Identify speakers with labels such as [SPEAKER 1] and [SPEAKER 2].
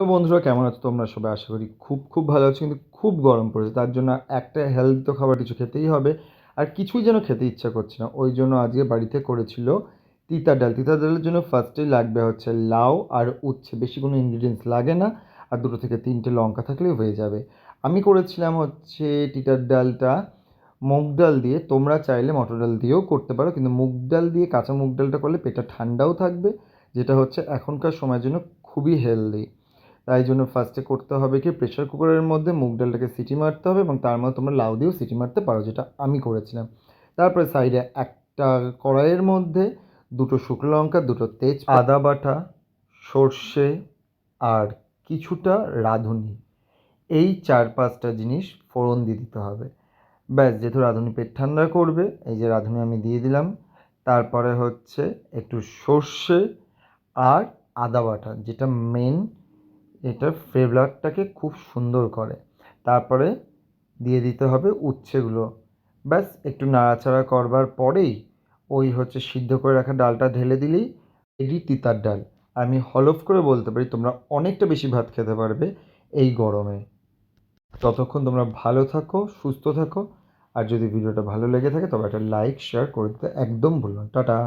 [SPEAKER 1] তো বন্ধুরা, কেমন আছো তোমরা সবাই? আশা করি খুব খুব ভালো আছো। কিন্তু খুব গরম পড়েছে, তার জন্য একটা হেলদি তো খাবার কিছু খেতেই হবে। আর কিছুই যেন খেতে ইচ্ছা করছে না, ওই জন্য আজকে বাড়িতে করেছিল তিতার ডাল। তিতার ডালের জন্য ফার্স্টেই লাগবে হচ্ছে লাউ আর উচ্ছে, বেশি কোনো ইনগ্রিডিয়েন্টস লাগে না। আর দুটো থেকে তিনটে লঙ্কা থাকলেই হয়ে যাবে। আমি করেছিলাম হচ্ছে তিতার ডালটা মুগ ডাল দিয়ে, তোমরা চাইলে মটর ডাল দিয়েও করতে পারো, কিন্তু মুগ ডাল দিয়ে, কাঁচা মুগ ডালটা করলে পেটটা ঠান্ডাও থাকবে, যেটা হচ্ছে এখনকার সময়ের জন্য খুবই হেলদি। তাই জন্য ফার্স্টে করতে হবে কি, প্রেশার কুকারের মধ্যে মুগ ডালটাকে সিটি মারতে হবে, এবং তার মধ্যে তোমরা লাউ দিয়েও সিটি মারতে পারো, যেটা আমি করেছিলাম। তারপরে সাইডে একটা কড়াইয়ের মধ্যে দুটো শুকনো লঙ্কা, দুটো আদা বাটা, সর্ষে আর কিছুটা রাঁধুনি, এই 4-5টা জিনিস ফোড়ন দিয়ে দিতে হবে। ব্যাস, যেহেতু রাঁধুনি পেট ঠান্ডা করবে, এই যে রাঁধুনি আমি দিয়ে দিলাম। তারপরে হচ্ছে একটু সর্ষে আর আদা বাটা, যেটা মেন, এটা ফ্লেভারটাকে খুব সুন্দর করে। তারপরে দিয়ে দিতে হবে উচ্ছেগুলো। ব্যাস, একটু নাড়াচাড়া করবার পরেই ওই হচ্ছে সিদ্ধ করে রাখা ডালটা ঢেলে দিলেই রেডি তিতার ডাল। আমি হলফ করে বলতে পারি তোমরা অনেকটা বেশি ভাত খেতে পারবে এই গরমে। ততক্ষণ তোমরা ভালো থাকো, সুস্থ থাকো। আর যদি ভিডিওটা ভালো লেগে থাকে তবে একটা লাইক শেয়ার করে দিতে একদম ভুলো না। টাটা।